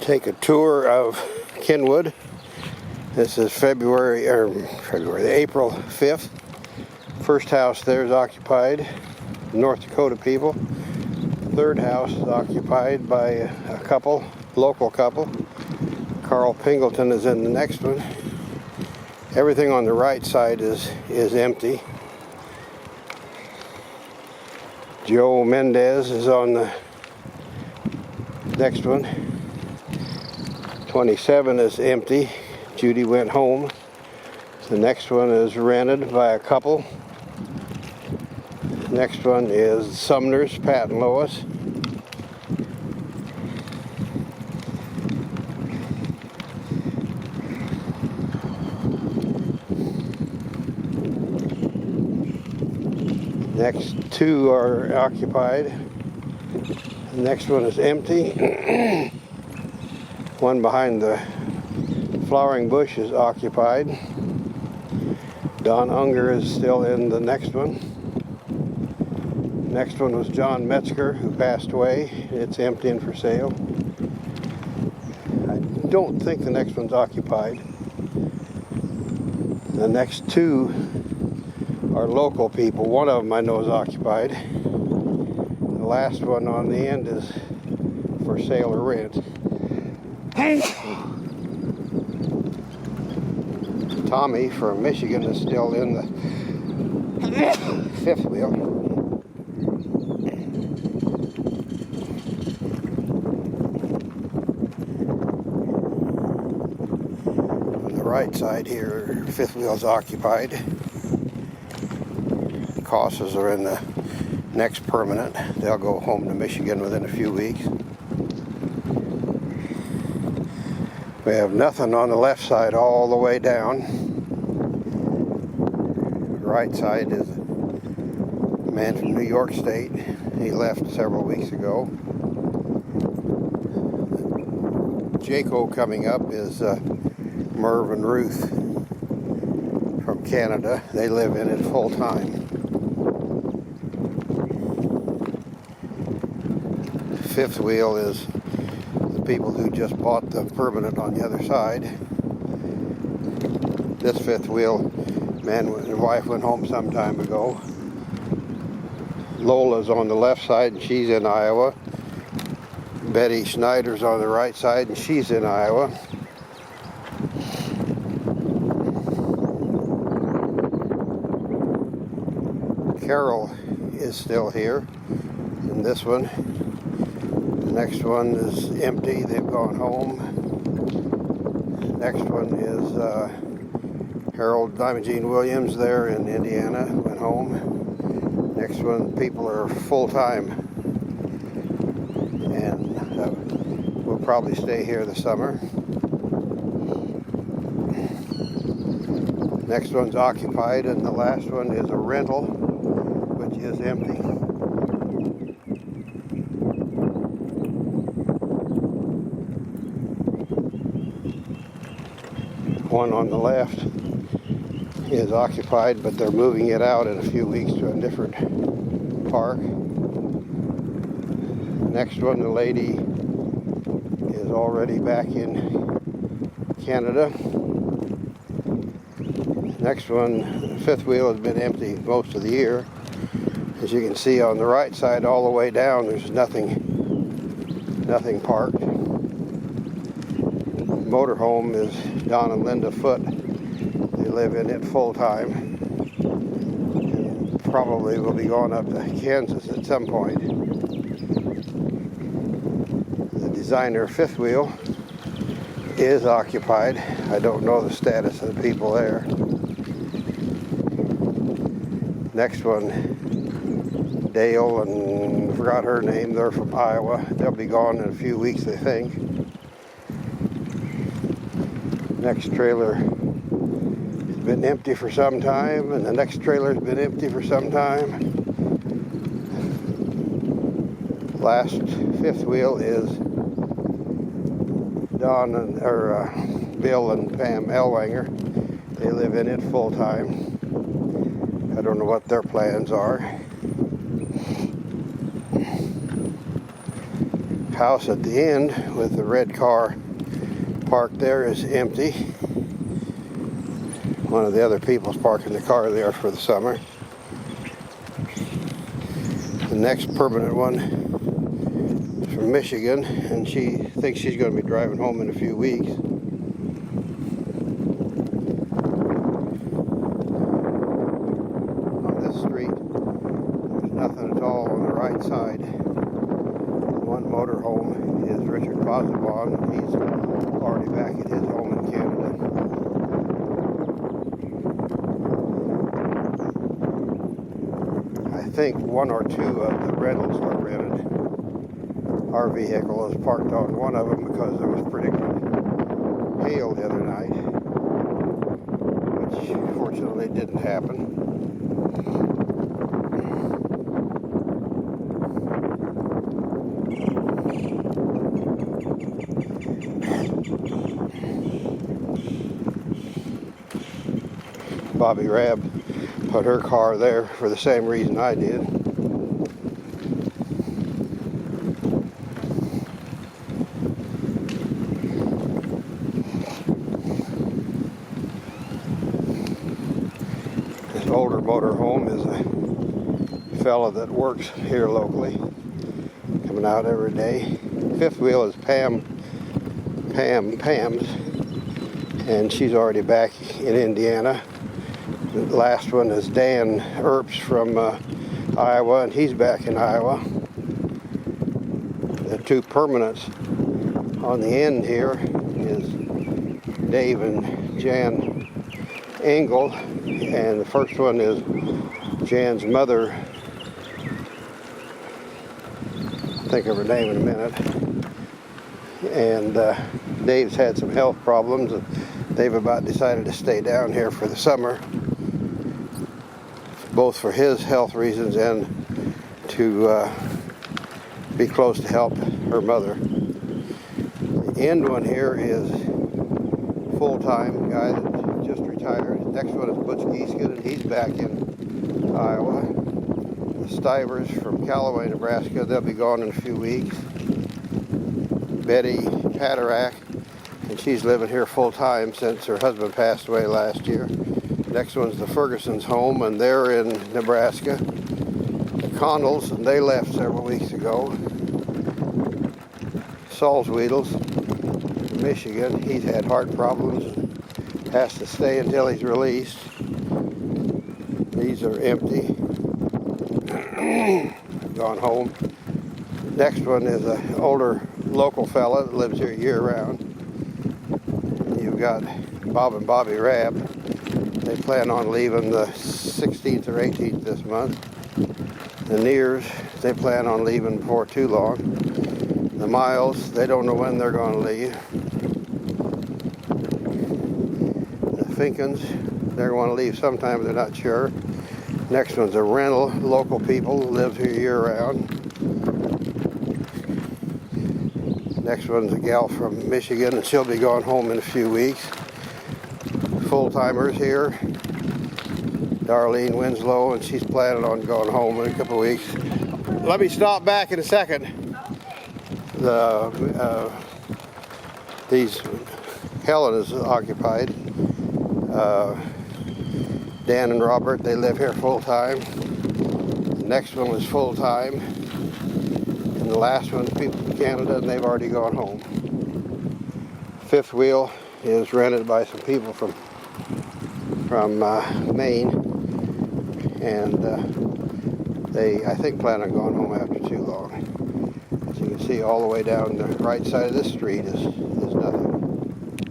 Take a tour of Kenwood. This is April 5th. First house there is occupied, North Dakota people. Third house is occupied by a couple, local couple. Carl Pingleton is in the next one. Everything on the right side is empty. Joe Mendez is on the next one. 27 is empty. Judy went home. The next one is rented by a couple. Next one is Sumner's, Pat and Lois. Next two are occupied. The next one is empty. One behind the flowering bush is occupied. Don Unger is still in the next one. Next one was John Metzger, who passed away. It's empty and for sale. I don't think the next one's occupied. The next two are local people. One of them I know is occupied. The last one on the end is for sale or rent. Tommy from Michigan is still in the fifth wheel. On the right side here, fifth wheel is occupied. Cosses are in the next permanent. They'll go home to Michigan within a few weeks. We have nothing on the left side all the way down. The right side is a man from New York State. He left several weeks ago. Jaco coming up is Merv and Ruth from Canada. They live in it full time. Fifth wheel is people who just bought the permanent on the other side. This fifth wheel, man and wife went home some time ago. Lola's on the left side and she's in Iowa. Betty Schneider's on the right side and she's in Iowa. Carol is still here in this one. Next one is empty. They've gone home. Next one is Harold Diamond Jean Williams there in Indiana. Went home. Next one, people are full-time. And we'll probably stay here this summer. Next one's occupied, and the last one is a rental, which is empty. One on the left is occupied, but they're moving it out in a few weeks to a different park. Next one, the lady is already back in Canada. Next one, the fifth wheel has been empty most of the year. As you can see on the right side all the way down, there's nothing parked. Motorhome is Don and Linda Foote. They live in it full time. And probably will be going up to Kansas at some point. The designer fifth wheel is occupied. I don't know the status of the people there. Next one, Dale and I forgot her name. They're from Iowa. They'll be gone in a few weeks, I think. Next trailer has been empty for some time, and the next trailer has been empty for some time. Last fifth wheel is Bill and Pam Ellwanger. They live in it full time. I don't know what their plans are. house at the end with the red car parked there is empty. One of the other people's parking the car there for the summer. The next permanent one is from Michigan, and she thinks she's going to be driving home in a few weeks. On this street, there's nothing at all on the right side. One motorhome is Richard Posabon. He's already back at his home in Canada. I think one or two of the rentals are rented. Our vehicle is parked on one of them because there was predicted hail the other night, which fortunately didn't happen. Bobby Rabb put her car there for the same reason I did. This older motorhome is a fella that works here locally, coming out every day. Fifth wheel is Pam's, and she's already back in Indiana. The last one is Dan Earps from Iowa, and he's back in Iowa. The two permanents on the end here is Dave and Jan Engel, and the first one is Jan's mother. I'll think of her name in a minute. And Dave's had some health problems, and they've about decided to stay down here for the summer, both for his health reasons and to be close to help her mother. The end one here is full-time guy that just retired. Next one is Butch Gieskin, and he's back in Iowa. The Stivers from Callaway, Nebraska, they'll be gone in a few weeks. Betty Paderak, and she's living here full-time since her husband passed away last year. Next one's the Ferguson's home, and they're in Nebraska. The Connells, and they left several weeks ago. Salzwiedel's from Michigan. He's had heart problems and has to stay until he's released. These are empty. Gone home. Next one is an older local fella that lives here year-round. You've got Bob and Bobby Rabb. They plan on leaving the 16th or 18th this month. The Nears, they plan on leaving before too long. The Miles, they don't know when they're going to leave. The Finkens, they're going to leave sometime, but they're not sure. Next one's a rental, local people who live here year-round. Next one's a gal from Michigan, and she'll be going home in a few weeks. Full-timers here, Darlene Winslow, and she's planning on going home in a couple of weeks. Let me stop back in a second. Helen is occupied. Dan and Robert, they live here full-time. The next one was full-time. And the last one's people from Canada, and they've already gone home. Fifth wheel is rented by some people from Maine, and they, I think, plan on going home after too long. As you can see, all the way down the right side of this street is nothing.